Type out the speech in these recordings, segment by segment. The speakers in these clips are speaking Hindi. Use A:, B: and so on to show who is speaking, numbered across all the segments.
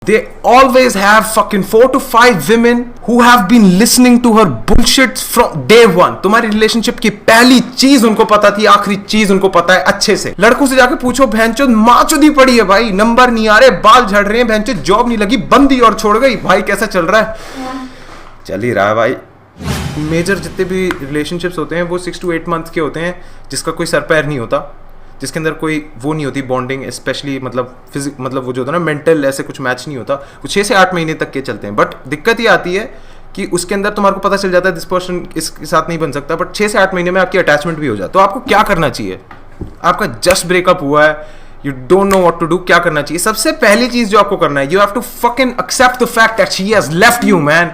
A: They always have fucking 4 to 5 women who have been listening to her bullshit from day one. तुम्हारी रिलेशनशिप की पहली चीज उनको पता थी, आखिरी चीज उनको पता है अच्छे से. लड़कों से जाके पूछो, बहनचोद माचुदी पड़ी है भाई, नंबर नहीं आ रहे, बाल झड़ रहे हैं, बहनचोद जॉब नहीं लगी, बंदी और छोड़ गई भाई, कैसा चल रहा है? चल ही रहा है भाई. मेजर जितने भी रिलेशनशिप्स होते हैं वो 6 to 8 मंथ के होते हैं, जिसका कोई सर पैर नहीं होता, जिसके अंदर कोई वो नहीं होती बॉन्डिंग, स्पेशली मतलब वो जो होता है ना मेंटल, ऐसे कुछ मैच नहीं होता. वो 6 से 8 महीने तक के चलते हैं. बट दिक्कत ये आती है कि उसके अंदर तुम्हारे को पता चल जाता है दिस पर्सन इसके साथ नहीं बन सकता, बट 6 से 8 महीने में आपकी अटैचमेंट भी हो जाए. तो आपको क्या करना चाहिए? आपका जस्ट ब्रेकअप हुआ है, you don't know what to do, क्या करना चाहिए? सबसे पहली चीज जो आपको करना है, you have to fucking accept the fact that she has left you man,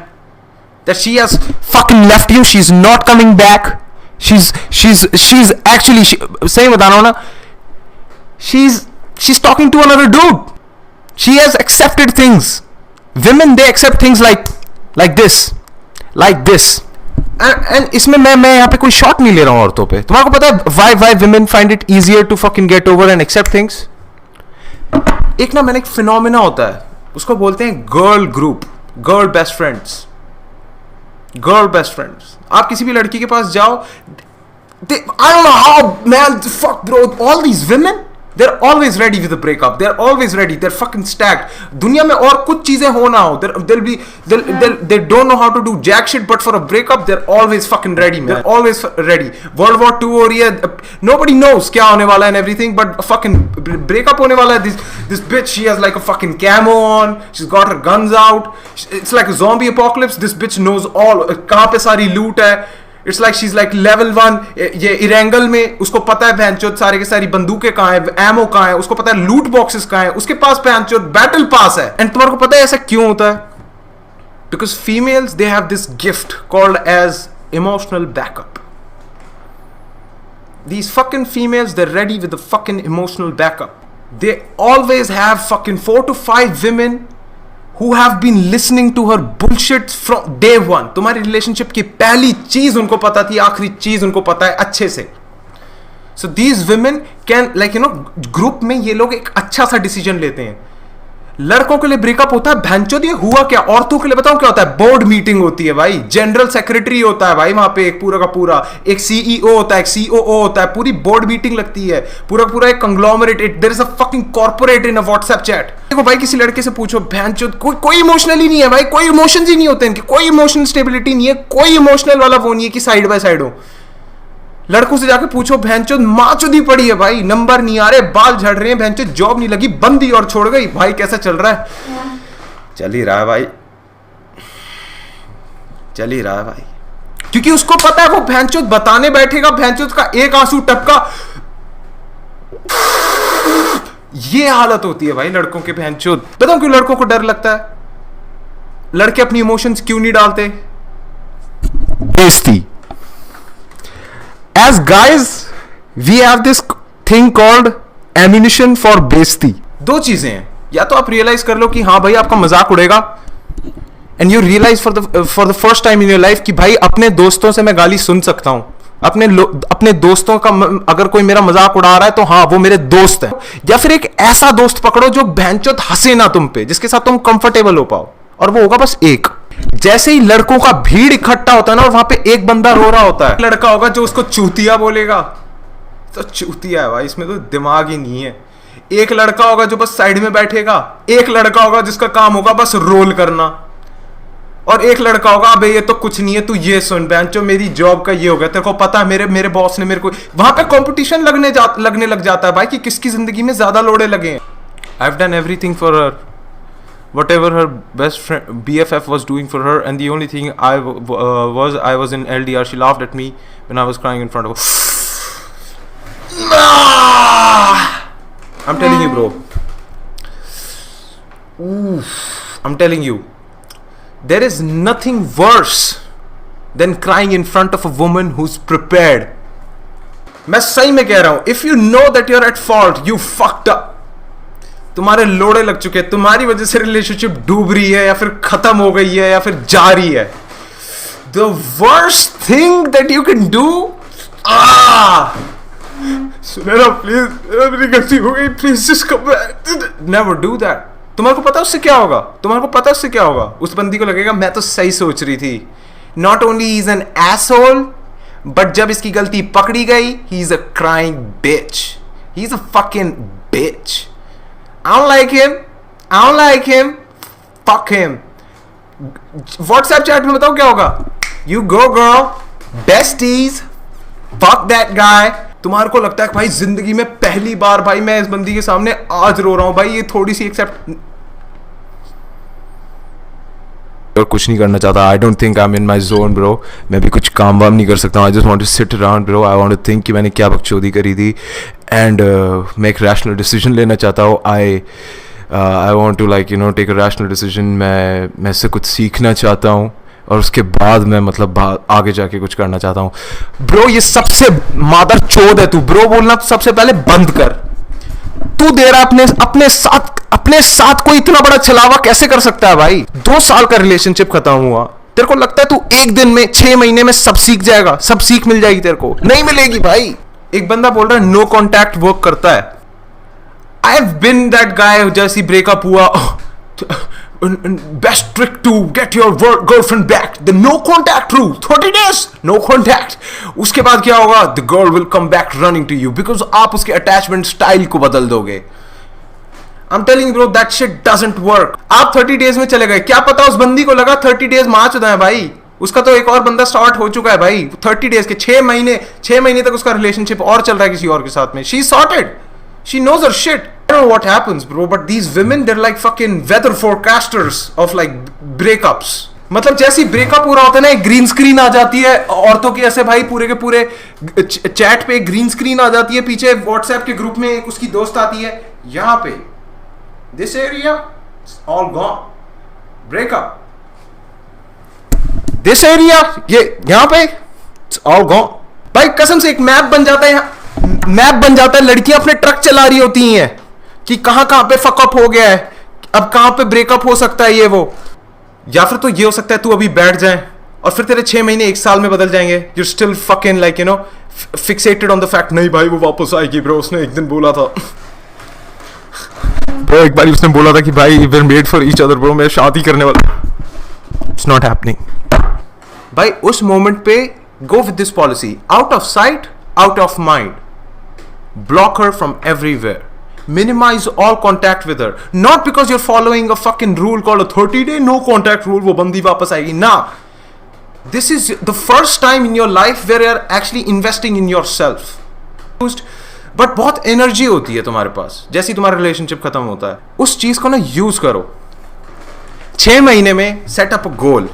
A: that she has fucking left you, she is not coming back. she's actually सही बता रहा हूं ना, she's talking to another dude. She has accepted things. Women, they accept things like this and इसमें मैं यहाँ पे कोई शॉट नहीं ले रहा हूँ औरतों पे. तुम्हारे को पता है why women find it easier to fucking get over and accept things? एक ना मैंने एक फिनोमेना होता है, उसको बोलते हैं girl group, girl best friends. आप किसी भी लड़की के पास जाओ, I don't know how, man, fuck bro, all these women, they're always ready with a breakup, they're always ready, they're fucking stacked. दुनिया में और कुछ चीजें हो ना हो, they don't know how to do jack shit, but for a breakup they're always fucking ready man, they're always ready. World War II हो रही है, nobody knows क्या होने वाला है and everything, but fucking breakup होने वाला है. This bitch, she has like a fucking camo on, she's got her guns out, it's like a zombie apocalypse. This bitch knows all, कहाँ पे सारी loot है. It's like she's like level 1. ये इरेंगल में उसको पता है बहनचोद सारे के सारी बंदूकें कहाँ है, एमो कहाँ है, उसको पता है लूट बॉक्सेस कहाँ है, उसके पास बहनचोद बैटल पास है. एंड तुम्हारे को पता है ऐसा क्यों होता है? Because females, they have this gift called as emotional backup. These fucking females, they're ready with the fucking emotional backup. They always have fucking 4 to 5 women who have been listening to her bullshit from day one. तुम्हारी रिलेशनशिप की पहली चीज उनको पता थी, आखिरी चीज उनको पता है अच्छे से. So these women can, like you know, group में ये लोग एक अच्छा सा डिसीजन लेते हैं. लड़कों के लिए ब्रेकअप होता है, भैंचोद ये हुआ क्या? औरतों के लिए बताऊं क्या होता है? बोर्ड मीटिंग होती है भाई, जनरल सेक्रेटरी होता है भाई, वहां पे एक पूरा का पूरा एक सीईओ होता है, एक सीओओ होता है, पूरी बोर्ड मीटिंग लगती है, पूरा का पूरा एक conglomerate. There is a fucking corporate in a WhatsApp chat. देखो भाई, किसी लड़के से पूछो, भैंचोद कोई इमोशनली नहीं है भाई, कोई इमोशंस ही नहीं होते इनके, कोई इमोशनल स्टेबिलिटी नहीं है, कोई इमोशनल वाला वो नहीं है कि साइड बाय साइड हो. लड़कों से जाके पूछो, बहनचोद माचुदी पड़ी है भाई, नंबर नहीं आ रहे, बाल झड़ रहे हैं, बहनचोद जॉब नहीं लगी, बंदी और छोड़ गई भाई, कैसा चल रहा है? चल ही रहा है भाई, चल ही रहा है भाई. क्योंकि उसको पता है वो बहनचोद बताने बैठेगा, बहनचोद का एक आंसू टपका, ये हालत होती है भाई लड़कों के. बहनचोद बताओ क्यों लड़कों को डर लगता है? लड़के अपनी इमोशंस क्यों नहीं डालते? बेइज्जती. As guys, we have this thing called ammunition for बेइज्जती. दो चीजें हैं, या तो आप रियलाइज कर लो कि हाँ भाई आपका मजाक उड़ेगा, and you realise for the first time in your life कि भाई अपने दोस्तों से मैं गाली सुन सकता हूं. अपने दोस्तों का अगर कोई मेरा मजाक उड़ा रहा है तो हाँ वो मेरे दोस्त है. या फिर एक ऐसा दोस्त पकड़ो जो भैंचोद हंसे ना तुम पे, जिसके साथ तुम कंफर्टेबल हो पाओ, और वो होगा बस एक. जैसे ही लड़कों का भीड़ इकट्ठा होता है ना और वहां पे एक बंदा रो रहा होता है, लड़का होगा जो उसको चूतिया बोलेगा, तो चूतिया है भाई, इसमें तो दिमाग ही नहीं है. एक लड़का होगा जो बस साइड में बैठेगा, एक लड़का होगा जिसका काम होगा बस रोल करना, और एक लड़का होगा अबे ये तो कुछ नहीं है, तू ये सुन बेंचो मेरी जॉब का ये हो गया, तेरे को पता है मेरे बॉस ने मेरे को. वहां पे कंपटीशन लगने लग जाता है भाई कि किसकी जिंदगी में ज्यादा लोड़े लगे हैं. I have done everything for her, whatever her best friend BFF was doing for her, and the only thing I was in LDR. She laughed at me when I was crying in front of her. I'm telling you bro, I'm telling you, there is nothing worse than crying in front of a woman who's prepared. मैं सही में कह रहा हूं, if you know that you're at fault, you fucked up. तुम्हारे लोड़े लग चुके हैं, तुम्हारी वजह से रिलेशनशिप डूब रही है या फिर खत्म हो गई है या फिर जा रही है. The worst thing that you can do, सुनेरा प्लीज, मेरी गलती हो गई, please just come back. Never do that. तुम्हारे को पता है उससे क्या होगा? तुम्हारे को पता है उससे क्या होगा? उस बंदी को लगेगा मैं तो सही सोच रही थी. Not only is an asshole, but जब इसकी गलती पकड़ी गई, he is a crying bitch. He is a fucking bitch. I don't like him. I don't like him. Fuck him. WhatsApp chat में बताओ क्या होगा? You go girl. Besties. Fuck that guy. तुम्हारे को लगता है कि भाई जिंदगी में पहली बार भाई मैं इस बंदी के सामने आज रो रहा हूं भाई, ये थोड़ी सी एक्सेप्ट और कुछ नहीं करना चाहता. I don't think I am in my zone bro. मैं भी कुछ काम वाम नहीं कर सकता हूँ. I just want to sit around bro. I want to think कि मैंने क्या बकचोदी करी थी एंड मैं एक रैशनल डिसीजन लेना चाहता हूँ. I want to like you know take a rational decision. मैं इससे कुछ सीखना चाहता हूँ और उसके बाद मैं मतलब आगे जाके कुछ करना चाहता हूँ. ब्रो ये सबसे मादर चोद है तू. ब्रो बोलना तो सबसे पहले बंद कर. तू दे रहा अपने साथ कोई इतना बड़ा छलावा कैसे कर सकता है भाई? 2 साल का रिलेशनशिप खत्म हुआ, तेरे को लगता है तू एक दिन में 6 महीने में सब सीख जाएगा? सब सीख मिल जाएगी तेरे को? नहीं मिलेगी भाई. एक बंदा बोल रहा है नो कॉन्टैक्ट वर्क करता है. I have been that guy. जैसी ब्रेकअप हुआ, best trick to get your girlfriend back, the no contact rule. 30 days no contact. उसके बाद क्या होगा? The girl will come back running to you because आप उसके अटैचमेंट स्टाइल को बदल दोगे. I'm telling you bro, that shit doesn't work. आप 30 days में चले गए, क्या पता उस बंदी को लगा 30 days मार चुका है भाई. उसका तो एक और बंदा स्टार्ट हो चुका है भाई. 30 days के 6 महीने तक उसका रिलेशनशिप और चल रहा है किसी और के साथ में. She's sorted. She knows her shit. I don't know what happens bro, but these women they're like fucking weather forecasters of like breakups. मतलब जैसी ब्रेकअप पूरा होता है ना, एक ग्रीन स्क्रीन आ जाती है औरतों की ऐसे भाई, पूरे के पूरे चैट पे ग्रीन स्क्रीन आ जाती है. पीछे व्हाट्सएप के ग्रुप में एक उसकी दोस्त आती है, यहाँ पे this area it's all gone, break up. this area ये यहाँ पे it's all gone. भाई कसम से एक मैप बन जाता है. लड़कियां अपने ट्रक चला रही होती हैं कि कहां पे फकअप हो गया है, अब कहां पे ब्रेकअप हो सकता है ये वो. या फिर तो ये हो सकता है तू अभी बैठ जाए और फिर तेरे 6 महीने 1 साल में बदल जाएंगे. You still fucking like you no fixated on the fact नहीं भाई वो वापस आएगी ब्रो, उसने एक दिन बोला था ब्रो, एक बार उसने बोला था कि भाई we are made for each other bro, मैं शादी करने वाला. इट्स नॉट हैपनिंग भाई. उस मोमेंट पे go with this policy, out of sight out of mind. Block her from everywhere. Minimize all contact with her. Not because you're following a fucking rule called a 30-day no contact rule, वो बंदी वापस आएगी ना. This is the first time in your life where you're actually investing in yourself. But बहुत एनर्जी होती है तुम्हारे पास जैसे तुम्हारा रिलेशनशिप खत्म होता है. उस चीज को ना यूज करो. 6 महीने में सेट अप गोल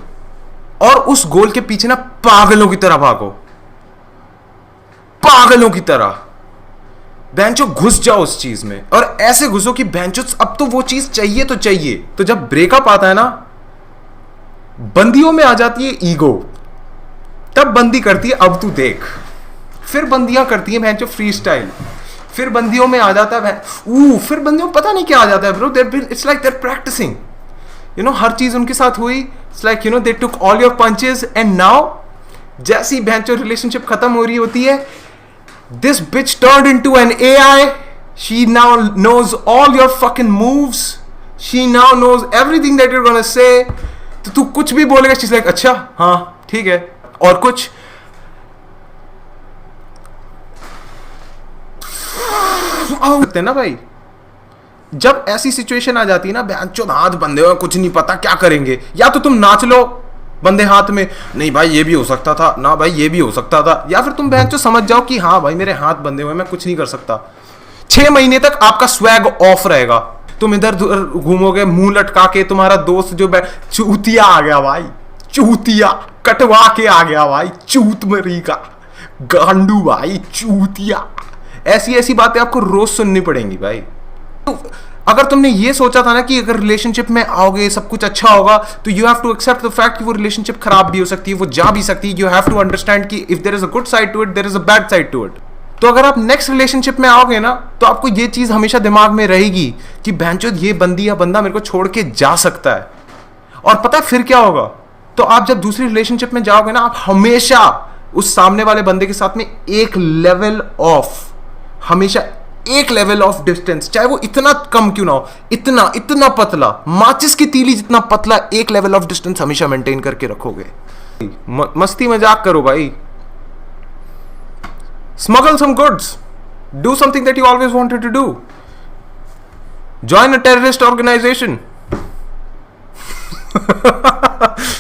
A: और उस गोल के पीछे ना पागलों की तरह भागो. पागलों की तरह बेंचो घुस जाओ उस चीज में, और ऐसे घुसो कि बेंचो अब तो वो चीज चाहिए तो चाहिए. तो जब ब्रेकअप आता है ना, बंदियों में आ जाती है ईगो. तब बंदी करती है अब तू देख. फिर बंदियां करती है बेंचो फ्री स्टाइल. फिर बंदियों में आ जाता है फिर बंदियों में पता नहीं क्या आ जाता है bro. It's like they're practising, you know. हर चीज उनके साथ हुई. It's like you know they took all your punches and now जैसी बेंचो रिलेशनशिप खत्म हो रही होती है, this bitch turned into an AI. She now knows all your fucking moves. She now knows everything that you're gonna say. तो तू कुछ भी बोलेगा, she's like अच्छा हाँ ठीक है. और कुछ होते ना भाई. जब ऐसी सिचुएशन आ जाती है ना, बेंचोद हाथ बंधे हुए कुछ नहीं पता क्या करेंगे. या तो तुम नाच लो बंदे हाथ में, नहीं भाई ये भी हो सकता था, ना भाई ये भी हो सकता था. या फिर तुम बहन समझ जाओ कि हाँ भाई मेरे हाथ बंधे हुए, मैं कुछ नहीं कर सकता. 6 महीने तक आपका स्वैग ऑफ रहेगा. तुम इधर उधर घूमोगे मुंह लटका के. तुम्हारा दोस्त जो चूतिया आ गया भाई, चूतिया कटवा के आ गया भाई, चूत मरी का गांडू भाई, चूतिया. ऐसी ऐसी बातें आपको रोज सुननी पड़ेंगी भाई. तो अगर तुमने ये सोचा था ना कि अगर रिलेशनशिप में आओगे सब कुछ अच्छा होगा, तो you have to accept the fact कि वो रिलेशनशिप खराब भी हो सकती है, वो जा भी सकती है. यू हैव टू अंडरस्टैंड कि if there is a good side to it, there is a bad side to it. तो अगर आप नेक्स्ट रिलेशनशिप में आओगे ना, तो आपको ये चीज हमेशा दिमाग में रहेगी कि भैंचोद ये बंदी या बंदा मेरे को छोड़ के जा सकता है. और पता है फिर क्या होगा? तो आप जब दूसरी रिलेशनशिप में जाओगे ना, आप हमेशा उस सामने वाले बंदे के साथ में एक लेवल ऑफ, हमेशा एक लेवल ऑफ डिस्टेंस, चाहे वो इतना कम क्यों ना हो, इतना इतना पतला, माचिस की तीली जितना पतला, एक लेवल ऑफ डिस्टेंस हमेशा मेंटेन करके रखोगे। मस्ती मजाक करो भाई, smuggle some goods, do something that you always wanted to do, join a terrorist organization.